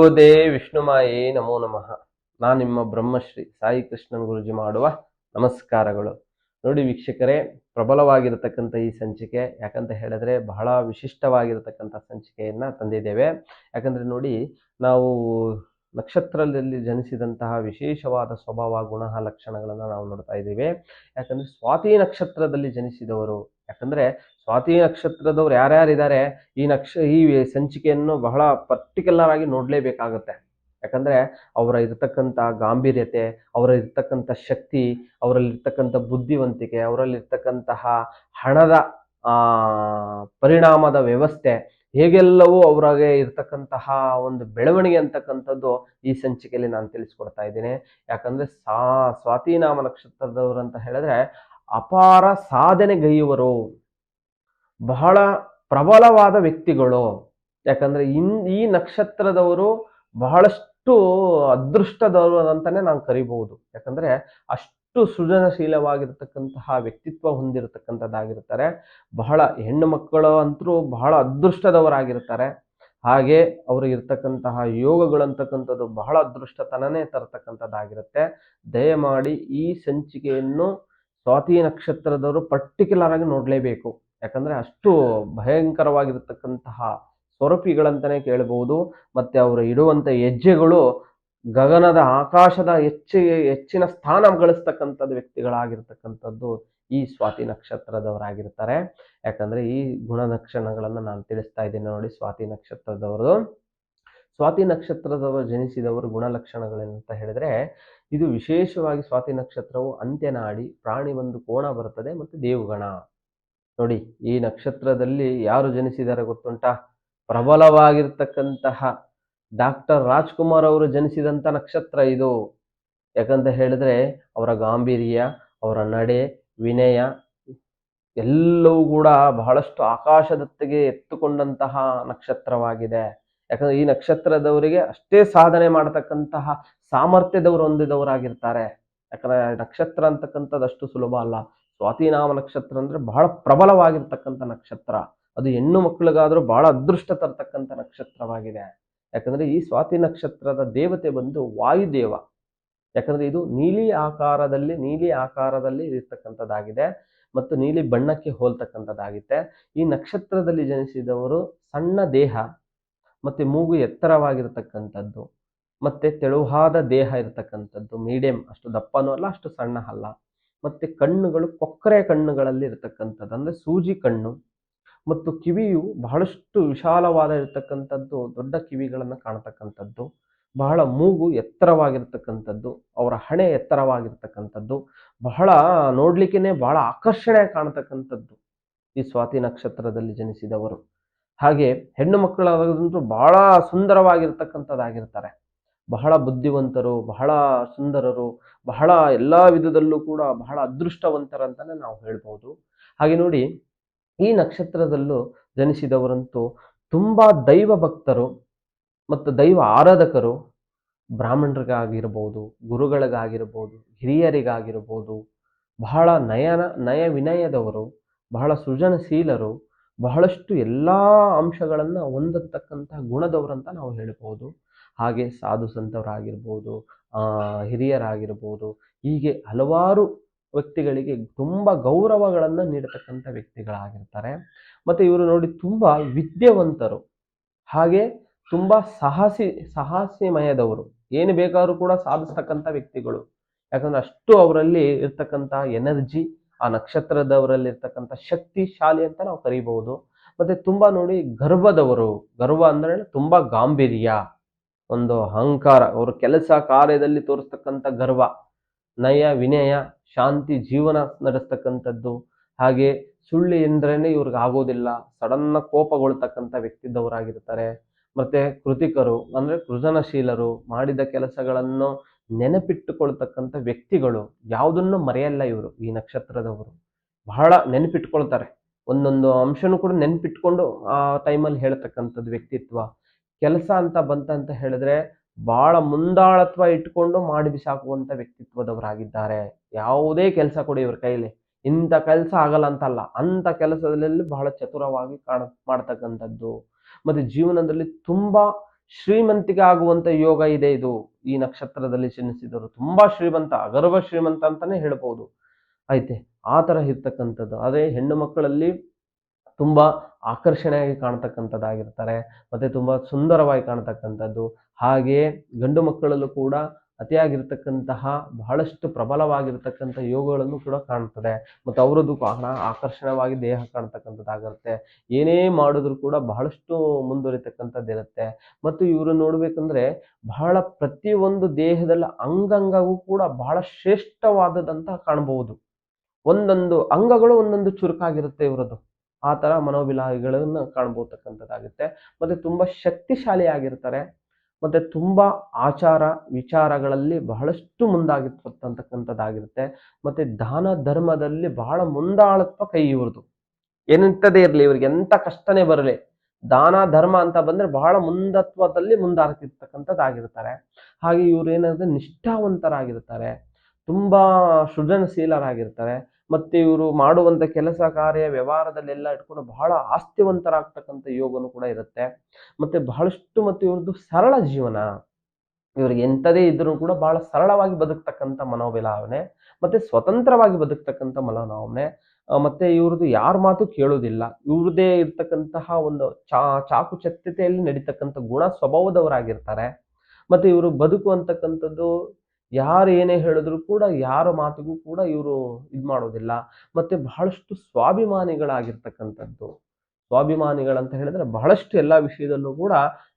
ಗುರುದೇ ವಿಷ್ಣುಮಾಯೇ ನಮೋ ನಮಃ. ನಾನು ನಿಮ್ಮ ಬ್ರಹ್ಮಶ್ರೀ ಸಾಯಿ ಕೃಷ್ಣನ್ ಗುರುಜಿ ಮಾಡುವ ನಮಸ್ಕಾರಗಳು. ನೋಡಿ ವೀಕ್ಷಕರೇ, ಪ್ರಬಲವಾಗಿರತಕ್ಕಂಥ ಈ ಸಂಚಿಕೆ ಯಾಕಂತ ಹೇಳಿದ್ರೆ ಬಹಳ ವಿಶಿಷ್ಟವಾಗಿರತಕ್ಕಂಥ ಸಂಚಿಕೆಯನ್ನ ತಂದಿದ್ದೇವೆ. ಯಾಕಂದ್ರೆ ನೋಡಿ, ನಾವು ನಕ್ಷತ್ರದಲ್ಲಿ ಜನಿಸಿದಂತಹ ವಿಶೇಷವಾದ ಸ್ವಭಾವ, ಗುಣ, ಲಕ್ಷಣಗಳನ್ನು ನಾವು ನೋಡ್ತಾ ಇದ್ದೀವಿ. ಯಾಕಂದ್ರೆ ಸ್ವಾತಿ ನಕ್ಷತ್ರದಲ್ಲಿ ಜನಿಸಿದವರು, ಯಾಕಂದ್ರೆ ಸ್ವಾತಿ ನಕ್ಷತ್ರದವ್ರು ಯಾರ್ಯಾರಿದ್ದಾರೆ ಈ ಸಂಚಿಕೆಯನ್ನು ಬಹಳ ಪರ್ಟಿಕ್ಯುಲರ್ ಆಗಿ ನೋಡ್ಲೇಬೇಕಾಗತ್ತೆ. ಯಾಕಂದ್ರೆ ಅವರ ಇರ್ತಕ್ಕಂಥ ಗಾಂಭೀರ್ಯತೆ, ಅವರ ಇರ್ತಕ್ಕಂಥ ಶಕ್ತಿ, ಅವರಲ್ಲಿರ್ತಕ್ಕಂಥ ಬುದ್ಧಿವಂತಿಕೆ, ಅವರಲ್ಲಿರ್ತಕ್ಕಂತಹ ಹಣದ ಪರಿಣಾಮದ ವ್ಯವಸ್ಥೆ, ಹೇಗೆಲ್ಲವೂ ಅವರಿಗೆ ಇರ್ತಕ್ಕಂತಹ ಒಂದು ಬೆಳವಣಿಗೆ ಅಂತಕ್ಕಂಥದ್ದು ಈ ಸಂಚಿಕೆಯಲ್ಲಿ ನಾನು ತಿಳಿಸ್ಕೊಡ್ತಾ ಇದ್ದೀನಿ. ಯಾಕಂದ್ರೆ ಸ್ವಾತಿ ನಾಮ ನಕ್ಷತ್ರದವರು ಅಂತ ಹೇಳಿದ್ರೆ ಅಪಾರ ಸಾಧನೆಗೈಯುವರು, ಬಹಳ ಪ್ರಬಲವಾದ ವ್ಯಕ್ತಿಗಳು. ಯಾಕಂದ್ರೆ ಈ ನಕ್ಷತ್ರದವರು ಬಹಳಷ್ಟು ಅದೃಷ್ಟದವರು ಅಂತಾನೆ ನಾವು ಕರಿಬಹುದು. ಯಾಕಂದ್ರೆ ಅಷ್ಟು ಸೃಜನಶೀಲವಾಗಿರ್ತಕ್ಕಂತಹ ವ್ಯಕ್ತಿತ್ವ ಹೊಂದಿರತಕ್ಕಂಥದ್ದಾಗಿರ್ತಾರೆ. ಬಹಳ ಹೆಣ್ಣು ಮಕ್ಕಳು ಅಂತರೂ ಬಹಳ ಅದೃಷ್ಟದವರಾಗಿರ್ತಾರೆ. ಹಾಗೆ ಅವ್ರಿಗೆ ಇರ್ತಕ್ಕಂತಹ ಯೋಗಗಳಂತಕ್ಕಂಥದ್ದು ಬಹಳ ಅದೃಷ್ಟತನನೇ ತರತಕ್ಕಂಥದ್ದಾಗಿರುತ್ತೆ. ದಯಮಾಡಿ ಈ ಸಂಚಿಕೆಯನ್ನು ಸ್ವಾತಿ ನಕ್ಷತ್ರದವರು ಪರ್ಟಿಕ್ಯುಲರ್ ಆಗಿ ನೋಡ್ಲೇಬೇಕು. ಯಾಕಂದ್ರೆ ಅಷ್ಟು ಭಯಂಕರವಾಗಿರ್ತಕ್ಕಂತಹ ಸ್ವರೂಪಿಗಳಂತಾನೆ ಕೇಳಬಹುದು. ಮತ್ತೆ ಅವರು ಇಡುವಂತ ಹೆಜ್ಜೆಗಳು ಗಗನದ ಆಕಾಶದ ಹೆಚ್ಚಿನ ಸ್ಥಾನ ಗಳಿಸ್ತಕ್ಕಂಥದ್ದು ವ್ಯಕ್ತಿಗಳಾಗಿರ್ತಕ್ಕಂಥದ್ದು ಈ ಸ್ವಾತಿ ನಕ್ಷತ್ರದವರಾಗಿರ್ತಾರೆ. ಯಾಕಂದ್ರೆ ಈ ಗುಣಲಕ್ಷಣಗಳನ್ನು ನಾನು ತಿಳಿಸ್ತಾ ಇದ್ದೀನಿ ನೋಡಿ. ಸ್ವಾತಿ ನಕ್ಷತ್ರದವರು ಜನಿಸಿದವರು ಗುಣಲಕ್ಷಣಗಳೇನಂತ ಹೇಳಿದ್ರೆ, ಇದು ವಿಶೇಷವಾಗಿ ಸ್ವಾತಿ ನಕ್ಷತ್ರವು ಅಂತ್ಯನಾಡಿ, ಪ್ರಾಣಿ ಒಂದು ಕೋಣ ಬರುತ್ತದೆ ಮತ್ತು ದೇವಗಣ. ನೋಡಿ, ಈ ನಕ್ಷತ್ರದಲ್ಲಿ ಯಾರು ಜನಿಸಿದ್ದಾರೆ ಗೊತ್ತುಂಟಾ? ಪ್ರಬಲವಾಗಿರ್ತಕ್ಕಂತಹ ಡಾಕ್ಟರ್ ರಾಜ್ಕುಮಾರ್ ಅವರು ಜನಿಸಿದಂತ ನಕ್ಷತ್ರ ಇದು. ಯಾಕಂತ ಹೇಳಿದ್ರೆ ಅವರ ಗಾಂಭೀರ್ಯ, ಅವರ ನಡೆ, ವಿನಯ ಎಲ್ಲವೂ ಕೂಡ ಬಹಳಷ್ಟು ಆಕಾಶದತ್ತಿಗೆ ಎತ್ತುಕೊಂಡಂತಹ ನಕ್ಷತ್ರವಾಗಿದೆ. ಯಾಕಂದ್ರೆ ಈ ನಕ್ಷತ್ರದವರಿಗೆ ಅಷ್ಟೇ ಸಾಧನೆ ಮಾಡತಕ್ಕಂತಹ ಸಾಮರ್ಥ್ಯದವರು ಹೊಂದಿದವರಾಗಿರ್ತಾರೆ. ಯಾಕಂದ್ರೆ ನಕ್ಷತ್ರ ಅಂತಕ್ಕಂಥದ್ದು ಅಷ್ಟು ಸುಲಭ ಅಲ್ಲ. ಸ್ವಾತಿ ನಾಮ ನಕ್ಷತ್ರ ಅಂದ್ರೆ ಬಹಳ ಪ್ರಬಲವಾಗಿರ್ತಕ್ಕಂಥ ನಕ್ಷತ್ರ. ಅದು ಹೆಣ್ಣು ಮಕ್ಕಳಿಗಾದ್ರೂ ಬಹಳ ಅದೃಷ್ಟ ತರ್ತಕ್ಕಂಥ ನಕ್ಷತ್ರವಾಗಿದೆ. ಯಾಕಂದ್ರೆ ಈ ಸ್ವಾತಿ ನಕ್ಷತ್ರದ ದೇವತೆ ಬಂದು ವಾಯುದೇವ. ಯಾಕಂದ್ರೆ ಇದು ನೀಲಿ ಆಕಾರದಲ್ಲಿ ಇರ್ತಕ್ಕಂಥದ್ದಾಗಿದೆ ಮತ್ತು ನೀಲಿ ಬಣ್ಣಕ್ಕೆ ಹೋಲ್ತಕ್ಕಂಥದ್ದಾಗಿದೆ. ಈ ನಕ್ಷತ್ರದಲ್ಲಿ ಜನಿಸಿದವರು ಸಣ್ಣ ದೇಹ, ಮತ್ತೆ ಮೂಗು ಎತ್ತರವಾಗಿರ್ತಕ್ಕಂಥದ್ದು, ಮತ್ತೆ ತೆಳುವಾದ ದೇಹ ಇರತಕ್ಕಂಥದ್ದು, ಮೀಡಿಯಂ, ಅಷ್ಟು ದಪ್ಪನೂ ಅಲ್ಲ ಅಷ್ಟು ಸಣ್ಣ ಅಲ್ಲ. ಮತ್ತೆ ಕಣ್ಣುಗಳು ಕೊಕ್ಕರೆ ಕಣ್ಣುಗಳಲ್ಲಿ ಇರತಕ್ಕಂಥದ್ದು, ಅಂದ್ರೆ ಸೂಜಿ ಕಣ್ಣು. ಮತ್ತು ಕಿವಿಯು ಬಹಳಷ್ಟು ವಿಶಾಲವಾದ ಇರತಕ್ಕಂಥದ್ದು, ದೊಡ್ಡ ಕಿವಿಗಳನ್ನು ಕಾಣತಕ್ಕಂಥದ್ದು. ಬಹಳ ಮೂಗು ಎತ್ತರವಾಗಿರ್ತಕ್ಕಂಥದ್ದು, ಅವರ ಹಣೆ ಎತ್ತರವಾಗಿರ್ತಕ್ಕಂಥದ್ದು, ಬಹಳ ನೋಡ್ಲಿಕ್ಕೇನೆ ಬಹಳ ಆಕರ್ಷಣೆ ಕಾಣತಕ್ಕಂಥದ್ದು ಈ ಸ್ವಾತಿ ನಕ್ಷತ್ರದಲ್ಲಿ ಜನಿಸಿದವರು. ಹಾಗೆ ಹೆಣ್ಣು ಮಕ್ಕಳಾದಂತೂ ಬಹಳ ಸುಂದರವಾಗಿರ್ತಕ್ಕಂಥದ್ದಾಗಿರ್ತಾರೆ. ಬಹಳ ಬುದ್ಧಿವಂತರು, ಬಹಳ ಸುಂದರರು, ಬಹಳ ಎಲ್ಲಾ ವಿಧದಲ್ಲೂ ಕೂಡ ಬಹಳ ಅದೃಷ್ಟವಂತರಂತಾನೆ ನಾವು ಹೇಳ್ಬೋದು. ಹಾಗೆ ನೋಡಿ, ಈ ನಕ್ಷತ್ರದಲ್ಲೂ ಜನಿಸಿದವರಂತೂ ತುಂಬಾ ದೈವ ಭಕ್ತರು ಮತ್ತು ದೈವ ಆರಾಧಕರು. ಬ್ರಾಹ್ಮಣರಿಗಾಗಿರ್ಬೋದು, ಗುರುಗಳಿಗಾಗಿರ್ಬೋದು, ಹಿರಿಯರಿಗಾಗಿರ್ಬೋದು, ಬಹಳ ನಯ ವಿನಯದವರು, ಬಹಳ ಸೃಜನಶೀಲರು, ಬಹಳಷ್ಟು ಎಲ್ಲಾ ಅಂಶಗಳನ್ನ ಹೊಂದತಕ್ಕಂತಹ ಗುಣದವರಂತ ನಾವು ಹೇಳ್ಬೋದು. ಹಾಗೆ ಸಾಧು ಸಂತವರಾಗಿರ್ಬೋದು, ಹಿರಿಯರಾಗಿರ್ಬೋದು, ಹೀಗೆ ಹಲವಾರು ವ್ಯಕ್ತಿಗಳಿಗೆ ತುಂಬಾ ಗೌರವಗಳನ್ನ ನೀಡತಕ್ಕಂಥ ವ್ಯಕ್ತಿಗಳಾಗಿರ್ತಾರೆ. ಮತ್ತೆ ಇವರು ನೋಡಿ ತುಂಬಾ ವಿದ್ಯಾವಂತರು, ಹಾಗೆ ತುಂಬಾ ಸಾಹಸಿಮಯದವರು, ಏನು ಬೇಕಾದ್ರೂ ಕೂಡ ಸಾಧಿಸ್ತಕ್ಕಂಥ ವ್ಯಕ್ತಿಗಳು. ಯಾಕಂದ್ರೆ ಅಷ್ಟು ಅವರಲ್ಲಿ ಇರ್ತಕ್ಕಂಥ ಎನರ್ಜಿ, ಆ ನಕ್ಷತ್ರದವರಲ್ಲಿ ಇರ್ತಕ್ಕಂಥ ಶಕ್ತಿಶಾಲಿ ಅಂತ ನಾವು ಕರಿಬಹುದು. ಮತ್ತೆ ತುಂಬಾ ನೋಡಿ ಗರ್ವ ಅಂದ್ರೆ ತುಂಬಾ ಗಾಂಭೀರ್ಯ, ಒಂದು ಅಹಂಕಾರ, ಅವರ ಕೆಲಸ ಕಾರ್ಯದಲ್ಲಿ ತೋರಿಸ್ತಕ್ಕಂಥ ಗರ್ವ, ನಯ ವಿನಯ, ಶಾಂತಿ ಜೀವನ ನಡೆಸ್ತಕ್ಕಂಥದ್ದು. ಹಾಗೆ ಸುಳ್ಳು ಎಂದ್ರೇನೆ ಇವ್ರಿಗೆ ಆಗೋದಿಲ್ಲ, ಸಡನ್ನ ಕೋಪಗೊಳ್ತಕ್ಕಂಥ ವ್ಯಕ್ತಿದವರಾಗಿರ್ತಾರೆ. ಮತ್ತೆ ಕೃತಿಕರು ಅಂದ್ರೆ ಸೃಜನಶೀಲರು, ಮಾಡಿದ ಕೆಲಸಗಳನ್ನು ನೆನಪಿಟ್ಟುಕೊಳ್ತಕ್ಕಂಥ ವ್ಯಕ್ತಿಗಳು, ಯಾವುದನ್ನು ಮರೆಯಲ್ಲ ಇವರು. ಈ ನಕ್ಷತ್ರದವರು ಬಹಳ ನೆನಪಿಟ್ಕೊಳ್ತಾರೆ, ಒಂದೊಂದು ಅಂಶನೂ ಕೂಡ ನೆನಪಿಟ್ಕೊಂಡು ಆ ಟೈಮಲ್ಲಿ ಹೇಳ್ತಕ್ಕಂಥದ್ದು ವ್ಯಕ್ತಿತ್ವ. ಕೆಲಸ ಅಂತ ಬಂತಂತ ಹೇಳಿದ್ರೆ ಬಹಳ ಮುಂದಾಳತ್ವ ಇಟ್ಕೊಂಡು ಮಾಡಿ ಬಿಸಾಕುವಂತ ವ್ಯಕ್ತಿತ್ವದವರಾಗಿದ್ದಾರೆ. ಯಾವುದೇ ಕೆಲಸ ಕೊಡಿ ಇವ್ರ ಕೈಲಿ, ಇಂಥ ಕೆಲಸ ಆಗಲ್ಲ ಅಂತಲ್ಲ, ಅಂತ ಕೆಲಸದಲ್ಲಿ ಬಹಳ ಚತುರವಾಗಿ ಮಾಡ್ತಕ್ಕಂಥದ್ದು. ಮತ್ತೆ ಜೀವನದಲ್ಲಿ ತುಂಬಾ ಶ್ರೀಮಂತಿಕೆ ಆಗುವಂತ ಯೋಗ ಇದೆ ಇದು. ಈ ನಕ್ಷತ್ರದಲ್ಲಿ ಜನಿಸಿದವರು ತುಂಬಾ ಶ್ರೀಮಂತ, ಅಗರ್ವ ಶ್ರೀಮಂತ ಅಂತಾನೆ ಹೇಳ್ಬಹುದು. ಐತೆ ಆ ತರ ಇರ್ತಕ್ಕಂಥದ್ದು. ಅದೇ ಹೆಣ್ಣು ಮಕ್ಕಳಲ್ಲಿ ತುಂಬಾ ಆಕರ್ಷಣೆಯಾಗಿ ಕಾಣತಕ್ಕಂಥದ್ದಾಗಿರ್ತಾರೆ. ಮತ್ತೆ ತುಂಬಾ ಸುಂದರವಾಗಿ ಕಾಣತಕ್ಕಂಥದ್ದು. ಹಾಗೆಯೇ ಗಂಡು ಮಕ್ಕಳಲ್ಲೂ ಕೂಡ ಅತಿಯಾಗಿರ್ತಕ್ಕಂತಹ ಬಹಳಷ್ಟು ಪ್ರಬಲವಾಗಿರ್ತಕ್ಕಂಥ ಯೋಗಗಳನ್ನು ಕೂಡ ಕಾಣ್ತದೆ. ಮತ್ತು ಅವರದ್ದು ಬಹಳ ಆಕರ್ಷಣವಾಗಿ ದೇಹ ಕಾಣ್ತಕ್ಕಂಥದ್ದಾಗಿರುತ್ತೆ. ಏನೇ ಮಾಡಿದ್ರು ಕೂಡ ಬಹಳಷ್ಟು ಮುಂದುವರಿತಕ್ಕಂಥದ್ದಿರುತ್ತೆ. ಮತ್ತು ಇವರು ನೋಡ್ಬೇಕಂದ್ರೆ ಬಹಳ ಪ್ರತಿಯೊಂದು ದೇಹದಲ್ಲಿ ಅಂಗಂಗವೂ ಕೂಡ ಬಹಳ ಶ್ರೇಷ್ಠವಾದದಂತ ಕಾಣಬಹುದು. ಒಂದೊಂದು ಅಂಗಗಳು ಒಂದೊಂದು ಚುರುಕಾಗಿರುತ್ತೆ ಇವರದ್ದು. ಆ ತರ ಮನೋಭಿಲಾಷೆಗಳನ್ನ ಕಾಣ್ಬೋತಕ್ಕಂಥದ್ದಾಗುತ್ತೆ. ಮತ್ತೆ ತುಂಬಾ ಶಕ್ತಿಶಾಲಿಯಾಗಿರ್ತಾರೆ. ಮತ್ತೆ ತುಂಬಾ ಆಚಾರ ವಿಚಾರಗಳಲ್ಲಿ ಬಹಳಷ್ಟು ಮುಂದಾಗಿರ್ತಕ್ಕಂಥದ್ದಾಗಿರುತ್ತೆ. ಮತ್ತೆ ದಾನ ಧರ್ಮದಲ್ಲಿ ಬಹಳ ಮುಂದಾಳತ್ವ ಕೈ ಇವ್ರದ್ದು. ಎಂಥದೇ ಇರ್ಲಿ, ಇವ್ರಿಗೆ ಎಂತ ಕಷ್ಟನೇ ಬರಲಿ, ದಾನ ಧರ್ಮ ಅಂತ ಬಂದ್ರೆ ಬಹಳ ಮುಂದತ್ವದಲ್ಲಿ ಮುಂದಾಗ್ತಿರ್ತಕ್ಕಂಥದ್ದಾಗಿರ್ತಾರೆ. ಹಾಗೆ ಇವ್ರು ಏನಾದ್ರೆ ನಿಷ್ಠಾವಂತರಾಗಿರ್ತಾರೆ. ತುಂಬಾ ಸೃಜನಶೀಲರಾಗಿರ್ತಾರೆ. ಮತ್ತೆ ಇವರು ಮಾಡುವಂತ ಕೆಲಸ ಕಾರ್ಯ ವ್ಯವಹಾರದಲ್ಲೆಲ್ಲ ಇಟ್ಕೊಂಡು ಬಹಳ ಆಸ್ತಿವಂತರಾಗ್ತಕ್ಕಂಥ ಯೋಗನು ಕೂಡ ಇರುತ್ತೆ. ಮತ್ತೆ ಬಹಳಷ್ಟು ಮತ್ತೆ ಇವ್ರದ್ದು ಸರಳ ಜೀವನ. ಇವ್ರಿಗೆ ಎಂಥದೇ ಇದ್ರೂ ಕೂಡ ಬಹಳ ಸರಳವಾಗಿ ಬದುಕ್ತಕ್ಕಂಥ ಮನೋಭಾವನೆ, ಮತ್ತೆ ಸ್ವತಂತ್ರವಾಗಿ ಬದುಕ್ತಕ್ಕಂಥ ಮನೋಭಾವನೆ. ಮತ್ತೆ ಇವ್ರದ್ದು ಯಾರ ಮಾತು ಕೇಳೋದಿಲ್ಲ. ಇವ್ರದೇ ಇರ್ತಕ್ಕಂತಹ ಒಂದು ಚಾಕುಚಕ್ಯತೆಯಲ್ಲಿ ನಡೀತಕ್ಕಂಥ ಗುಣ ಸ್ವಭಾವದವರಾಗಿರ್ತಾರೆ. ಮತ್ತೆ ಇವರು ಬದುಕು ಅಂತಕ್ಕಂಥದ್ದು ಯಾರು ಏನೇ ಹೇಳಿದ್ರು ಕೂಡ ಯಾರ ಮಾತಿಗೂ ಕೂಡ ಇವರು ಇದ್ ಮಾಡೋದಿಲ್ಲ. ಮತ್ತೆ ಬಹಳಷ್ಟು ಸ್ವಾಭಿಮಾನಿಗಳಾಗಿರ್ತಕ್ಕಂಥದ್ದು. ಸ್ವಾಭಿಮಾನಿಗಳಂತ ಹೇಳಿದ್ರೆ ಬಹಳಷ್ಟು ಎಲ್ಲಾ ವಿಷಯದಲ್ಲೂ ಕೂಡ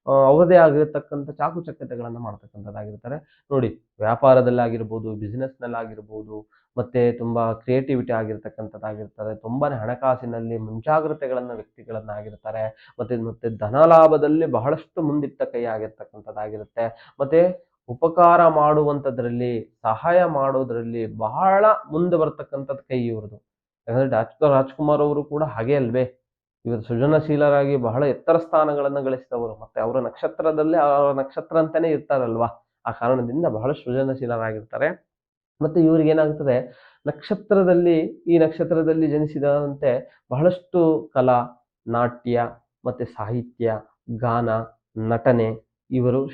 ಅವರದೇ ಆಗಿರತಕ್ಕಂಥ ಚಾಕುಚಕ್ಯತೆಗಳನ್ನ ಮಾಡ್ತಕ್ಕಂಥದ್ದಾಗಿರ್ತಾರೆ. ನೋಡಿ, ವ್ಯಾಪಾರದಲ್ಲಾಗಿರ್ಬೋದು, ಬಿಸಿನೆಸ್‌ನಲ್ಲಾಗಿರ್ಬೋದು, ಮತ್ತೆ ತುಂಬಾ ಕ್ರಿಯೇಟಿವಿಟಿ ಆಗಿರ್ತಕ್ಕಂಥದ್ದಾಗಿರ್ತದೆ. ತುಂಬಾನೇ ಹಣಕಾಸಿನಲ್ಲಿ ವ್ಯಕ್ತಿಗಳನ್ನಾಗಿರ್ತಾರೆ. ಮತ್ತೆ ಮತ್ತೆ ಧನ ಲಾಭದಲ್ಲಿ ಬಹಳಷ್ಟು ಮುಂದಿಟ್ಟ ಕೈ ಆಗಿರ್ತಕ್ಕಂಥದ್ದಾಗಿರುತ್ತೆ. ಮತ್ತೆ ಉಪಕಾರ ಮಾಡುವಂಥದ್ರಲ್ಲಿ, ಸಹಾಯ ಮಾಡೋದ್ರಲ್ಲಿ ಬಹಳ ಮುಂದೆ ಬರ್ತಕ್ಕಂಥದ್ದು ಕೈ ಇವ್ರದ್ದು. ಯಾಕಂದ್ರೆ ರಾಜ್‌ಕುಮಾರ್ ಅವರು ಕೂಡ ಹಾಗೆ ಅಲ್ವೇ? ಇವರು ಸೃಜನಶೀಲರಾಗಿ ಬಹಳ ಎತ್ತರ ಸ್ಥಾನಗಳನ್ನ ಗಳಿಸಿದವರು. ಮತ್ತೆ ಅವರ ನಕ್ಷತ್ರದಲ್ಲೇ ಅವರ ನಕ್ಷತ್ರ ಅಂತಾನೆ ಇರ್ತಾರಲ್ವಾ? ಆ ಕಾರಣದಿಂದ ಬಹಳ ಸೃಜನಶೀಲರಾಗಿರ್ತಾರೆ. ಮತ್ತೆ ಇವ್ರಿಗೇನಾಗ್ತದೆ, ನಕ್ಷತ್ರದಲ್ಲಿ ಈ ನಕ್ಷತ್ರದಲ್ಲಿ ಜನಿಸಿದಂತೆ ಬಹಳಷ್ಟು ಕಲಾ, ನಾಟ್ಯ, ಮತ್ತೆ ಸಾಹಿತ್ಯ, ಗಾನ, ನಟನೆ, ಇವರು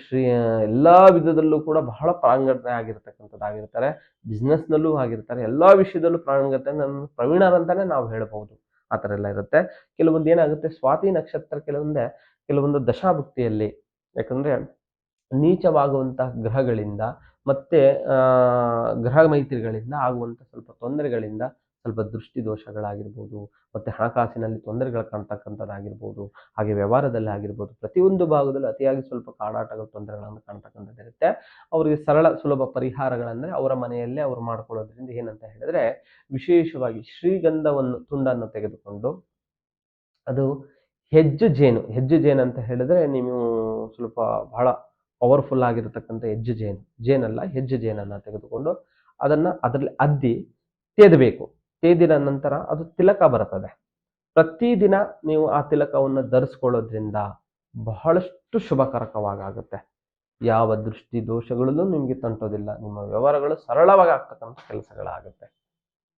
ಎಲ್ಲಾ ವಿಧದಲ್ಲೂ ಕೂಡ ಬಹಳ ಪಾರಂಗತರಾಗಿರ್ತಕ್ಕಂಥದ್ದಾಗಿರ್ತಾರೆ. ಆಗಿರ್ತಾರೆ. ಬಿಸ್ನೆಸ್‌ನಲ್ಲೂ ಆಗಿರ್ತಾರೆ. ಎಲ್ಲಾ ವಿಷಯದಲ್ಲೂ ಪ್ರವೀಣರಂತಾನೆ ನಾವು ಹೇಳ್ಬಹುದು. ಆ ಥರ ಎಲ್ಲ ಇರುತ್ತೆ. ಕೆಲವೊಂದು ಏನಾಗುತ್ತೆ, ಸ್ವಾತಿ ನಕ್ಷತ್ರ ಕೆಲವೊಂದು ದಶಾಭುಕ್ತಿಯಲ್ಲಿ, ಯಾಕಂದ್ರೆ ನೀಚವಾಗುವಂತಹ ಗ್ರಹಗಳಿಂದ ಮತ್ತೆ ಗ್ರಹ ಮೈತ್ರಿಗಳಿಂದ ಆಗುವಂತ ಸ್ವಲ್ಪ ತೊಂದರೆಗಳಿಂದ, ಸ್ವಲ್ಪ ದೃಷ್ಟಿ ದೋಷಗಳಾಗಿರ್ಬೋದು, ಮತ್ತೆ ಹಣಕಾಸಿನಲ್ಲಿ ತೊಂದರೆಗಳು ಕಾಣ್ತಕ್ಕಂಥದ್ದಾಗಿರ್ಬೋದು, ಹಾಗೆ ವ್ಯವಹಾರದಲ್ಲಿ ಆಗಿರ್ಬೋದು, ಪ್ರತಿಯೊಂದು ಭಾಗದಲ್ಲೂ ಅತಿಯಾಗಿ ಸ್ವಲ್ಪ ಕಾಡಾಟಗಳು ತೊಂದರೆಗಳನ್ನು ಕಾಣ್ತಕ್ಕಂಥದ್ದಿರುತ್ತೆ. ಅವರಿಗೆ ಸರಳ ಸುಲಭ ಪರಿಹಾರಗಳಂದ್ರೆ ಅವರ ಮನೆಯಲ್ಲೇ ಅವರು ಮಾಡ್ಕೊಳ್ಳೋದ್ರಿಂದ ಏನಂತ ಹೇಳಿದ್ರೆ, ವಿಶೇಷವಾಗಿ ಶ್ರೀಗಂಧವನ್ನು ತುಂಡನ್ನು ತೆಗೆದುಕೊಂಡು, ಅದು ಹೆಜ್ಜು ಜೇನು ಅಂತ ಹೇಳಿದ್ರೆ ನೀವು ಸ್ವಲ್ಪ ಬಹಳ ಪವರ್ಫುಲ್ ಆಗಿರತಕ್ಕಂಥ ಜೇನಲ್ಲ, ಹೆಜ್ಜು ಜೇನನ್ನ ತೆಗೆದುಕೊಂಡು ಅದನ್ನ ಅದರಲ್ಲಿ ಅದ್ದಿ ತೇದಬೇಕು. ತೇದಿದ ನಂತರ ಅದು ತಿಲಕ ಬರ್ತದೆ. ಪ್ರತಿದಿನ ನೀವು ಆ ತಿಲಕವನ್ನು ಧರಿಸ್ಕೊಳ್ಳೋದ್ರಿಂದ ಬಹಳಷ್ಟು ಶುಭಕರಕವಾಗುತ್ತೆ. ಯಾವ ದೃಷ್ಟಿ ದೋಷಗಳಲ್ಲೂ ನಿಮ್ಗೆ ತಂಟೋದಿಲ್ಲ. ನಿಮ್ಮ ವ್ಯವಹಾರಗಳು ಸರಳವಾಗಿ ಆಗ್ತಕ್ಕಂಥ ಕೆಲಸಗಳಾಗುತ್ತೆ.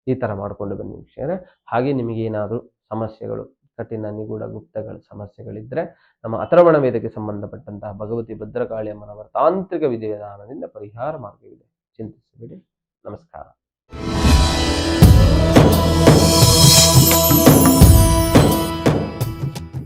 ಈ ತರ ಮಾಡ್ಕೊಂಡು ಬನ್ನಿ ವೀಕ್ಷಕರೇ. ಹಾಗೆ ನಿಮಗೆ ಏನಾದರೂ ಸಮಸ್ಯೆಗಳು, ಕಠಿಣ ನಿಗೂಢ ಗುಪ್ತಗಳ ಸಮಸ್ಯೆಗಳಿದ್ರೆ ನಮ್ಮ ಅಥರ್ವಣ ವೇದಕ್ಕೆ ಸಂಬಂಧಪಟ್ಟಂತಹ ಭಗವತಿ ಭದ್ರಕಾಳಿ ಅಮ್ಮನವರ ತಾಂತ್ರಿಕ ವಿಧಿವಿಧಾನದಿಂದ ಪರಿಹಾರ ಮಾರ್ಗವಿದೆ. ಚಿಂತಿಸಬೇಡಿ. ನಮಸ್ಕಾರ.